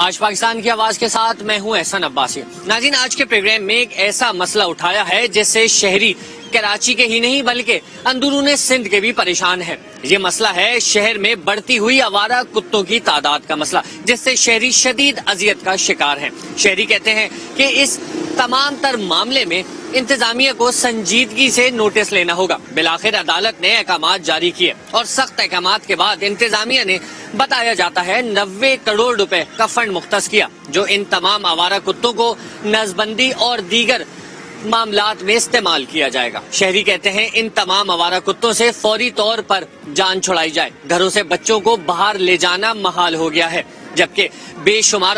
آج پاکستان کی آواز کے ساتھ میں ہوں احسن عباسی۔ ناظرین، آج کے پروگرام میں ایک ایسا مسئلہ اٹھایا ہے جس سے شہری کراچی کے ہی نہیں بلکہ اندرون سندھ کے بھی پریشان ہیں۔ یہ مسئلہ ہے شہر میں بڑھتی ہوئی آوارہ کتوں کی تعداد کا مسئلہ، جس سے شہری شدید اذیت کا شکار ہیں۔ شہری کہتے ہیں کہ اس تمام تر معاملے میں انتظامیہ کو سنجیدگی سے نوٹس لینا ہوگا۔ بالآخر عدالت نے احکامات جاری کیے اور سخت احکامات کے بعد انتظامیہ نے بتایا جاتا ہے 90 کروڑ روپے کا فنڈ مختص کیا، جو ان تمام آوارہ کتوں کو نسبندی اور دیگر معاملات میں استعمال کیا جائے گا۔ شہری کہتے ہیں ان تمام آوارہ کتوں سے فوری طور پر جان چھڑائی جائے۔ گھروں سے بچوں کو باہر لے جانا محال ہو گیا ہے، جبکہ بے شمار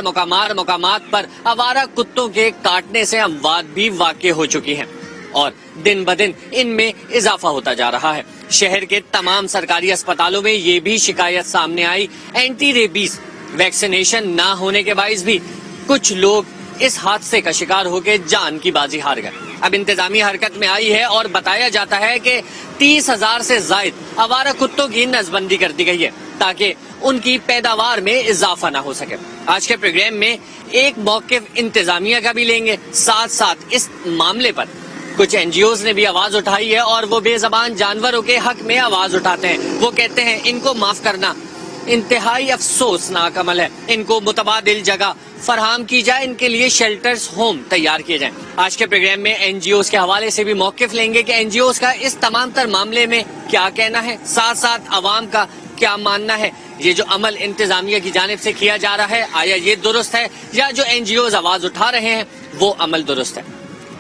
مقامات پر آوارہ کتوں کے کاٹنے سے اموات بھی واقع ہو چکی ہیں اور دن بدن ان میں اضافہ ہوتا جا رہا ہے۔ شہر کے تمام سرکاری اسپتالوں میں یہ بھی شکایت سامنے آئی، اینٹی ریبیز ویکسینیشن نہ ہونے کے باعث بھی کچھ لوگ اس حادثے کا شکار ہو کے جان کی بازی ہار گئے۔ اب انتظامی حرکت میں آئی ہے اور بتایا جاتا ہے کہ 30,000 سے زائد آوارہ کتوں کی نسبندی کر دی گئی ہے تاکہ ان کی پیداوار میں اضافہ نہ ہو سکے۔ آج کے پروگرام میں ایک موقف انتظامیہ کا بھی لیں گے، ساتھ ساتھ اس معاملے پر کچھ این جی اوز نے بھی آواز اٹھائی ہے اور وہ بے زبان جانوروں کے حق میں آواز اٹھاتے ہیں۔ وہ کہتے ہیں ان کو معاف کرنا انتہائی افسوسناک عمل ہے، ان کو متبادل جگہ فراہم کی جائے، ان کے لیے شیلٹرز ہوم تیار کیے جائیں۔ آج کے پروگرام میں این جی اوز کے حوالے سے بھی موقف لیں گے کہ این جی اوز کا اس تمام تر معاملے میں کیا کہنا ہے، ساتھ ساتھ عوام کا کیا ماننا ہے۔ یہ جو عمل انتظامیہ کی جانب سے کیا جا رہا ہے، آیا یہ درست ہے یا جو این جی اوز آواز اٹھا رہے ہیں وہ عمل درست ہے؟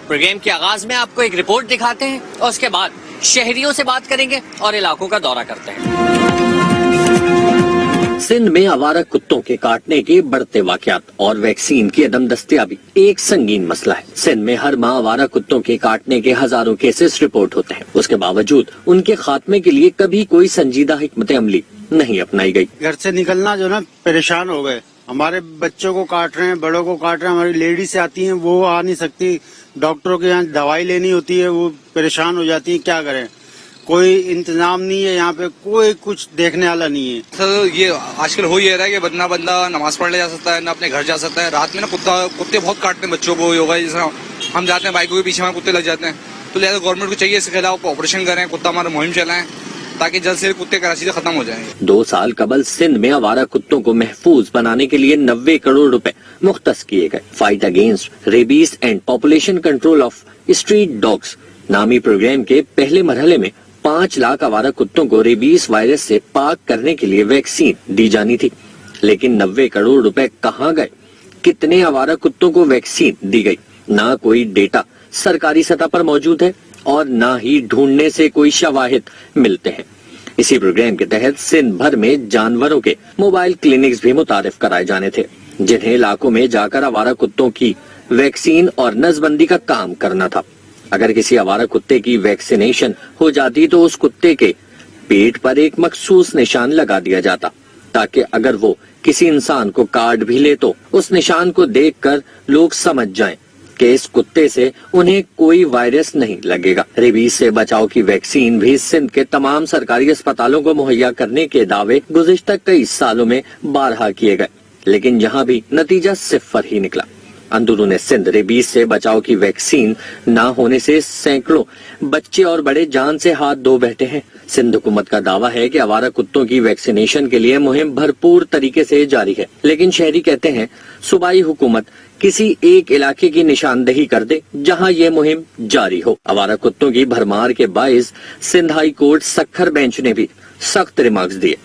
پروگرام کے آغاز میں آپ کو ایک رپورٹ دکھاتے ہیں اور اس کے بعد شہریوں سے بات کریں گے اور علاقوں کا دورہ کرتے ہیں۔ سندھ میں آوارہ کتوں کے کاٹنے کے بڑھتے واقعات اور ویکسین کی عدم دستیابی ایک سنگین مسئلہ ہے۔ سندھ میں ہر ماہ آوارہ کتوں کے کاٹنے کے ہزاروں کیسز رپورٹ ہوتے ہیں، اس کے باوجود ان کے خاتمے کے لیے کبھی کوئی سنجیدہ حکمت عملی نہیں اپنائی گئی۔ گھر سے نکلنا جو نا پریشان ہو گئے، ہمارے بچوں کو کاٹ رہے ہیں، بڑوں کو کاٹ رہے ہیں، ہماری لیڈیز آتی ہیں وہ آ نہیں سکتی، ڈاکٹروں کے یہاں دوائی لینی ہوتی ہے وہ پریشان ہو جاتی ہیں، کیا کریں؟ کوئی انتظام نہیں ہے یہاں پہ، کوئی کچھ دیکھنے والا نہیں ہے۔ سر یہ آج کل ہو یہ رہا ہے کہ بندہ نماز پڑھنے جا سکتا ہے، نہ اپنے گھر جا سکتا ہے۔ رات میں نا کتے بہت کاٹتے ہیں بچوں کو، ہوگا جیسے ہم جاتے ہیں بائکوں کے پیچھے ہمیں کتے لگ جاتے ہیں، تو لہٰذا گورنمنٹ کو چاہیے اس کے خلاف آپریشن کریں، کتا ہمارا مہم چلائیں تاکہ جلد سے کتے کراچی سے ختم ہو جائیں۔ 2 سال قبل سندھ میں آوارہ کتوں کو محفوظ بنانے کے لیے 90 کروڑ روپے مختص کیے گئے۔ Fight against rabies and population control of street dogs نامی پروگرام کے پہلے مرحلے میں 5 لاکھ آوارہ کتوں کو ریبیز وائرس سے پاک کرنے کے لیے ویکسین دی جانی تھی، لیکن 90 کروڑ روپے کہاں گئے؟ کتنے آوارہ کتوں کو ویکسین دی گئی؟ نہ کوئی ڈیٹا سرکاری سطح پر موجود ہے اور نہ ہی ڈھونڈنے سے کوئی شواہد ملتے ہیں۔ اسی پروگرام کے تحت سندھ بھر میں جانوروں کے موبائل کلینکس بھی متعارف کرائے جانے تھے، جنہیں علاقوں میں جا کر آوارہ کتوں کی ویکسین اور نسبندی کا کام کرنا تھا۔ اگر کسی آوارہ کتے کی ویکسینیشن ہو جاتی تو اس کتے کے پیٹ پر ایک مخصوص نشان لگا دیا جاتا تاکہ اگر وہ کسی انسان کو کاٹ بھی لے تو اس نشان کو دیکھ کر لوگ سمجھ جائیں کہ اس کتے سے انہیں کوئی وائرس نہیں لگے گا۔ ریبیز سے بچاؤ کی ویکسین بھی سندھ کے تمام سرکاری اسپتالوں کو مہیا کرنے کے دعوے گزشتہ کئی سالوں میں بارہا کیے گئے، لیکن یہاں بھی نتیجہ صفر ہی نکلا۔ اندرون سندھ ریبیز سے بچاؤ کی ویکسین نہ ہونے سے سینکڑوں بچے اور بڑے جان سے ہاتھ دھو بیٹھے ہیں۔ سندھ حکومت کا دعویٰ ہے کہ آوارہ کتوں کی ویکسینیشن کے لیے مہم بھرپور طریقے سے جاری ہے، لیکن شہری کہتے ہیں صوبائی حکومت کسی ایک علاقے کی نشاندہی کر دے جہاں یہ مہم جاری ہو۔ آوارہ کتوں کی بھرمار کے باعث Sindh high court Sukkur bench نے بھی سخت ریمارکس دیے۔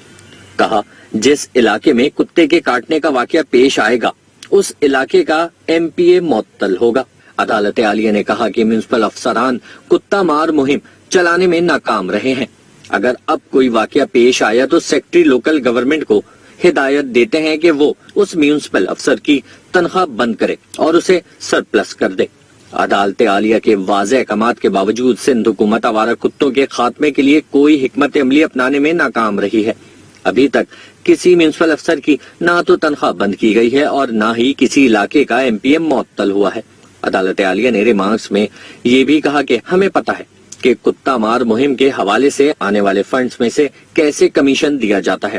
کہا جس علاقے میں کتے کے کاٹنے کا واقعہ پیش آئے گا اس علاقے کا ایم پی اے معطل ہوگا۔ عدالت عالیہ نے کہا کہ میونسپل افسران کتا مار مہم چلانے میں ناکام رہے ہیں۔ اگر اب کوئی واقعہ پیش آیا تو سیکٹری لوکل گورنمنٹ کو ہدایت دیتے ہیں کہ وہ اس میونسپل افسر کی تنخواہ بند کرے اور اسے سرپلس کر دے۔ عدالت عالیہ کے واضح احکامات کے باوجود سندھ حکومت آوارہ کتوں کے خاتمے کے لیے کوئی حکمت عملی اپنانے میں ناکام رہی ہے۔ ابھی تک کسی میونسپل افسر کی نہ تو تنخواہ بند کی گئی ہے اور نہ ہی کسی علاقے کا ایم پی ایم معطل ہوا ہے۔ عدالت عالیہ نے ریمارکس میں یہ بھی کہا کہ ہمیں پتہ ہے کہ کتا مار مہم کے حوالے سے آنے والے فنڈز میں سے کیسے کمیشن دیا جاتا ہے،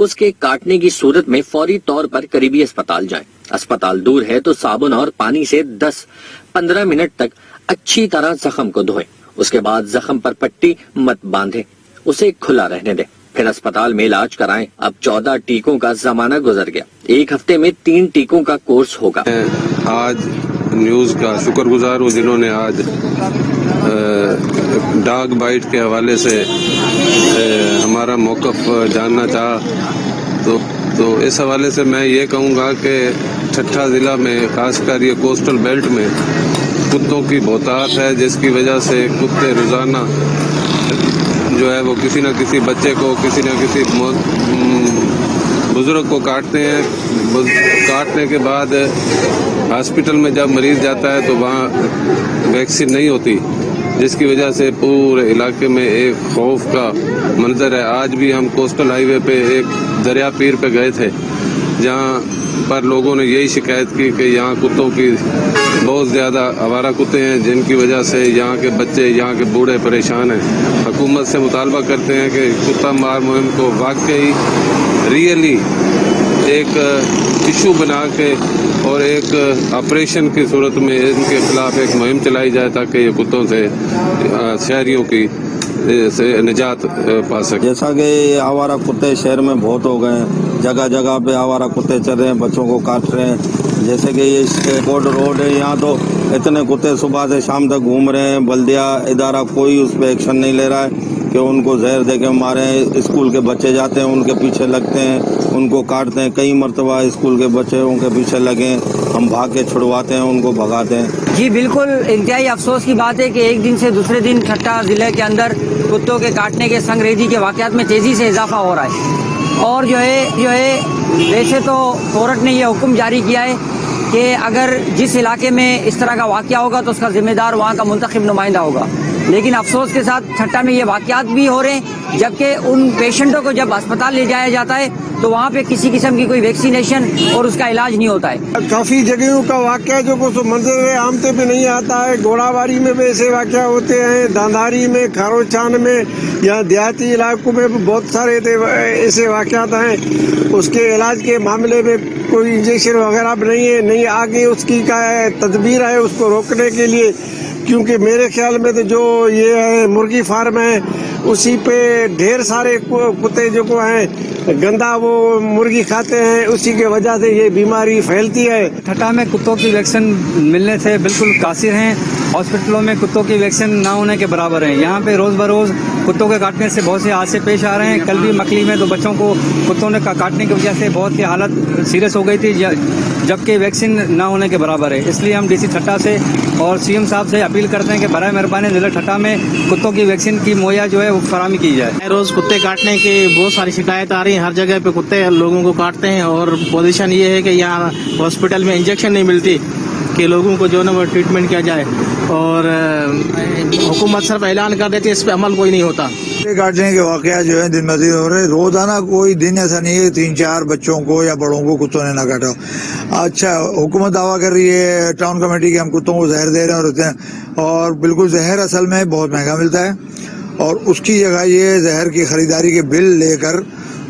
اس کے کاٹنے کی صورت میں فوری طور پر قریبی اسپتال جائیں. اسپتال دور ہے تو صابن اور پانی سے 10-15 منٹ تک اچھی طرح زخم کو دھوئیں. اس کے بعد زخم پر پٹی مت باندھیں, اسے کھلا رہنے دیں. پھر اسپتال میں علاج کرائیں. اب 14 ٹیکوں کا زمانہ گزر گیا. 1 ہفتے میں 3 ٹیکوں کا کورس ہوگا. آج نیوز کا شکر گزار ہوں جنہوں نے آج ڈاگ بائٹ کے حوالے سے ہمارا موقف جاننا چاہا. تو اس حوالے سے میں یہ کہوں گا کہ ٹھٹھہ ضلع میں خاص کر یہ کوسٹل بیلٹ میں کتوں کی بہتات ہے, جس کی وجہ سے کتے روزانہ جو ہے وہ کسی نہ کسی بچے کو, کسی نہ کسی بزرگ کو کاٹتے ہیں. کاٹنے کے بعد ہاسپٹل میں جب مریض جاتا ہے تو وہاں ویکسین نہیں ہوتی, جس کی وجہ سے پورے علاقے میں ایک خوف کا منظر ہے. آج بھی ہم کوسٹل ہائی وے پہ ایک دریا پیر پہ گئے تھے, جہاں پر لوگوں نے یہی شکایت کی کہ یہاں کتوں کی بہت زیادہ آوارہ کتے ہیں, جن کی وجہ سے یہاں کے بچے, یہاں کے بوڑھے پریشان ہیں. حکومت سے مطالبہ کرتے ہیں کہ کتا مار مہم کو واقعی ریئلی ایک ایشو بنا کے اور ایک آپریشن کی صورت میں ان کے خلاف ایک مہم چلائی جائے, تاکہ یہ کتوں سے شہریوں کی سے نجات پا سکے. جیسا کہ آوارہ کتے شہر میں بہت ہو گئے ہیں, جگہ جگہ پہ آوارہ کتے چل رہے ہیں, بچوں کو کاٹ رہے ہیں. جیسے کہ یہ بورڈ روڈ ہے, یہاں تو اتنے کتے صبح سے شام تک گھوم رہے ہیں. بلدیہ ادارہ کوئی اس پہ ایکشن نہیں لے رہا ہے کہ ان کو زہر دے کے ماریں. اسکول کے بچے جاتے ہیں, ان کے پیچھے لگتے ہیں, ان کو کاٹتے ہیں. کئی مرتبہ اسکول کے بچے ان کے پیچھے لگے, ہم بھاگ کے چھڑواتے ہیں, ان کو بھگاتے ہیں. جی بالکل انتہائی افسوس کی بات ہے کہ ایک دن سے دوسرے دن ٹھٹہ ضلع کے اندر کتوں کے کاٹنے کے سنگریزی کے واقعات میں تیزی سے اضافہ ہو رہا ہے. اور جو ہے ویسے تو کورٹ نے یہ حکم جاری کیا ہے کہ اگر جس علاقے میں اس طرح کا واقعہ ہوگا تو اس کا ذمہ دار وہاں کا منتخب نمائندہ ہوگا. لیکن افسوس کے ساتھ ٹھٹہ میں یہ واقعات بھی ہو رہے ہیں, جبکہ ان پیشنٹوں کو جب اسپتال لے جایا جاتا ہے تو وہاں پہ کسی قسم کی کوئی ویکسینیشن اور اس کا علاج نہیں ہوتا ہے. کافی جگہوں کا واقعہ جو کچھ منظر عام پہ نہیں آتا ہے. گھوڑا باری میں بھی ایسے واقعہ ہوتے ہیں, دانداری میں, کھاروچان میں, یا دیہاتی علاقوں میں بہت سارے ایسے واقعات ہیں. اس کے علاج کے معاملے میں کوئی انجیکشن وغیرہ نہیں ہے, نہیں آگے اس کی کا تدبیر ہے اس کو روکنے کے لیے. کیونکہ میرے خیال میں تو جو یہ ہے مرغی فارم ہے اسی پہ ڈھیر سارے کتے جو کو ہیں گندا وہ مرغی کھاتے ہیں, اسی کے وجہ سے یہ بیماری پھیلتی ہے. ٹھٹہ میں کتوں کی ویکسین ملنے سے بالکل قاصر ہیں. ہاسپٹلوں میں کتوں کی ویکسین نہ ہونے کے برابر ہیں. یہاں پہ روز بروز کتوں کے کاٹنے سے بہت سے حادثے پیش آ رہے ہیں. کل بھی مکلی میں 2 بچوں کو کتوں نے کاٹنے کی وجہ سے بہت کی حالت سیریس ہو گئی تھی, جبکہ ویکسین نہ ہونے کے برابر ہے. اس لیے ہم ڈی سی ٹھٹہ سے اور سی ایم صاحب سے اپیل کرتے ہیں کہ برائے مہربانی ضلع ٹھٹہ میں کتوں کی ویکسین کی مہیا جو ہے وہ فراہمی کی جائے. روز کتے کاٹنے کی بہت ساری شکایت آ رہی ہیں. ہر جگہ پہ کتے لوگوں کو کاٹتے ہیں, اور پوزیشن یہ ہے کہ یہاں ہاسپٹل میں انجیکشن نہیں ملتی کہ لوگوں کو جو ہے وہ ٹریٹمنٹ کیا جائے, اور حکومت صرف اعلان کر دیتی ہے, اس پہ عمل کوئی نہیں ہوتا. کاٹنے کے واقعات جو ہے دن مزید ہو رہے. روزانہ کوئی دن ایسا نہیں ہے 3-4 بچوں کو یا بڑوں کو کتوں نے نہ کاٹا. اچھا حکومت دعویٰ کر رہی ہے ٹاؤن کمیٹی کے ہم کتوں کو زہر دے رہے ہوتے ہیں, اور بالکل زہر اصل میں بہت مہنگا ملتا ہے, اور اس کی جگہ یہ زہر کی خریداری کے بل لے کر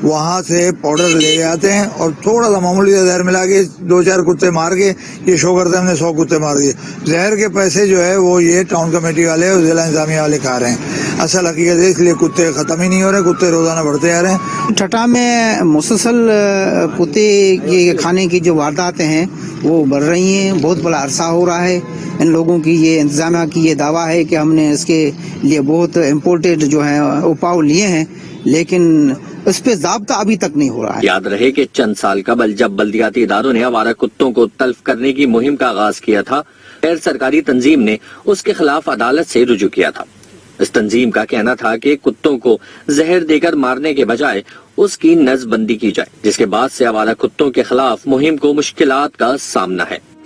وہاں سے پاؤڈر لے آتے ہیں, اور تھوڑا سا معمولی زہر ملا کے 2-4 کتے مار کے یہ شو کرتے ہیں ہم نے 100 کتے مار دیے. زہر کے پیسے جو ہے وہ یہ ٹاؤن کمیٹی والے اور ضلع انتظامیہ والے کھا رہے ہیں. اصل حقیقت ہے اس لیے کتے ختم ہی نہیں ہو رہے, کتے روزانہ بڑھتے آ رہے ہیں. ٹھٹہ میں مسلسل کتے کے کھانے کی جو وارداتیں ہیں وہ بڑھ رہی ہیں. بہت بڑا عرصہ ہو رہا ہے. ان لوگوں کی یہ انتظامیہ کی یہ دعویٰ ہے کہ ہم نے اس کے لیے بہت امپورٹڈ جو ہیں اپاؤ لیے ہیں, لیکن اس پہ ضابطہ ابھی تک نہیں ہو رہا ہے. یاد رہے کہ چند سال قبل جب بلدیاتی اداروں نے آوارہ کتوں کو تلف کرنے کی مہم کا آغاز کیا تھا, غیر سرکاری تنظیم نے اس کے خلاف عدالت سے رجوع کیا تھا. اس تنظیم کا کہنا تھا کہ کتوں کو زہر دے کر مارنے کے بجائے اس کی نظم بندی کی جائے, جس کے بعد سے آوارہ کتوں کے خلاف مہم کو مشکلات کا سامنا ہے.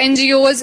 NGOs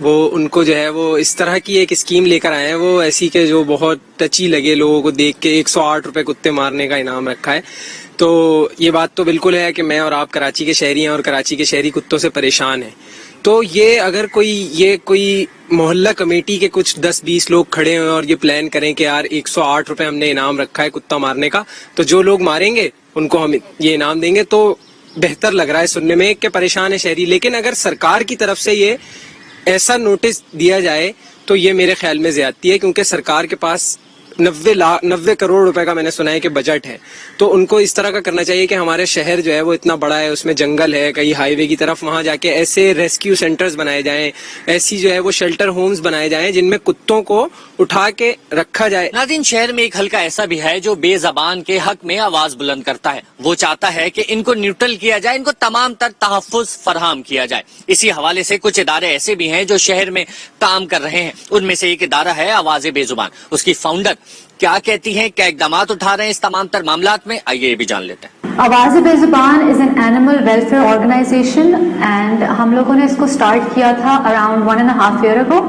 وہ ان کو جو ہے وہ اس طرح کی ایک اسکیم لے کر آئے ہیں، وہ ایسی کہ جو بہت ٹچی لگے لوگوں کو دیکھ کے. 108 روپے کتے مارنے کا انعام رکھا ہے. تو یہ بات تو بالکل ہے کہ میں اور آپ کراچی کے شہری ہیں اور کراچی کے شہری کتوں سے پریشان ہیں. تو یہ اگر کوئی محلہ کمیٹی کے کچھ 10-20 لوگ کھڑے ہیں اور یہ پلان کریں کہ یار 108 روپے ہم نے انعام رکھا ہے کتا مارنے کا، تو جو لوگ ماریں گے ان کو ہم یہ انعام دیں گے، تو بہتر لگ رہا ہے سننے میں کہ پریشان ہے شہری. لیکن اگر سرکار کی طرف سے یہ ایسا نوٹس دیا جائے تو یہ میرے خیال میں زیادتی ہے، کیونکہ سرکار کے پاس 90 کروڑ روپے کا میں نے سنا ہے کہ بجٹ ہے. تو ان کو اس طرح کا کرنا چاہیے کہ ہمارے شہر جو ہے وہ اتنا بڑا ہے، اس میں جنگل ہے، کئی ہائی وے کی طرف، وہاں جا کے ایسے ریسکیو سینٹرز بنائے جائیں، ایسی جو ہے وہ شیلٹر ہومز بنائے جائیں جن میں کتوں کو اٹھا کے رکھا جائے. ناظرین، شہر میں ایک حلقہ ایسا بھی ہے جو بے زبان کے حق میں آواز بلند کرتا ہے. وہ چاہتا ہے کہ ان کو نیوٹرل کیا جائے، ان کو تمام تر تحفظ فراہم کیا جائے. اسی حوالے سے کچھ ادارے ایسے بھی ہیں جو شہر میں کام کر رہے ہیں. ان میں سے ایک ادارہ ہے آواز بے زبان. اس کی فاؤنڈر کیا کہتی ہیں، کیا اقدامات اٹھا رہے ہیں اس تمام تر معاملات میں، آئیے یہ بھی جان لیتے ہیں. Awaaz Be Zubaan is an animal welfare organisation and ہم لوگوں نے اس کو سٹارٹ کیا تھا اراؤنڈ 1.5 year ago.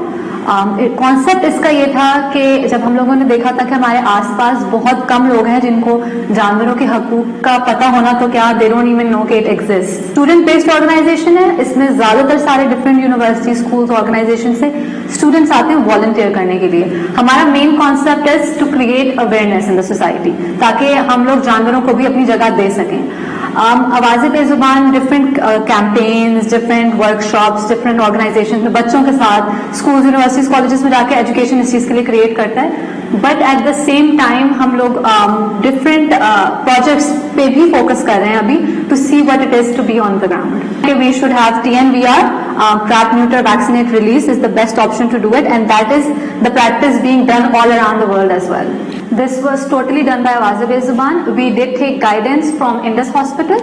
کانسیپٹ اس کا یہ تھا کہ جب ہم لوگوں نے دیکھا تھا کہ ہمارے آس پاس بہت کم لوگ ہیں جن کو جانوروں کے حقوق کا پتہ ہونا، تو کیا they don't even know کہ it exists. Student based organization ہے. اس میں زیادہ تر سارے ڈفرینٹ یونیورسٹی، اسکولس، آرگنائزیشن سے اسٹوڈنٹس آتے ہیں والنٹیئر کرنے کے لیے. ہمارا main concept is to create awareness in the society, تاکہ ہم لوگ جانوروں کو بھی اپنی جگہ دے سکیں. Awaaz Be Zubaan different campaigns, different workshops, different organisation میں بچوں کے ساتھ اسکولز، یونیورسٹیز، کالجز میں جا کے ایجوکیشن اس چیز کے لیے کریٹ کرتا ہے. But at the same time ہم لوگ ڈفرینٹ پروجیکٹس پہ بھی فوکس کر رہے ہیں ابھی to see what it is to be on the ground. We should have TNVR, trap, neuter, vaccinate, release is the best option to do it, and that is the practice being done all around the world as well. This was totally done by Awaz Be Zuban. We did take guidance from Indus Hospital,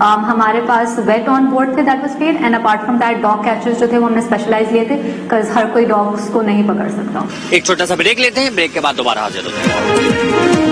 ہمارے پاس vet on board تھے that was paid, and apart from that dog catchers جو تھے وہ ہم نے specialize لیے تھے، بیکاز ہر کوئی ڈاگس کو نہیں پکڑ سکتا. ایک چھوٹا سا بریک لیتے ہیں، بریک کے بعد دوبارہ حاضر ہوتے ہیں.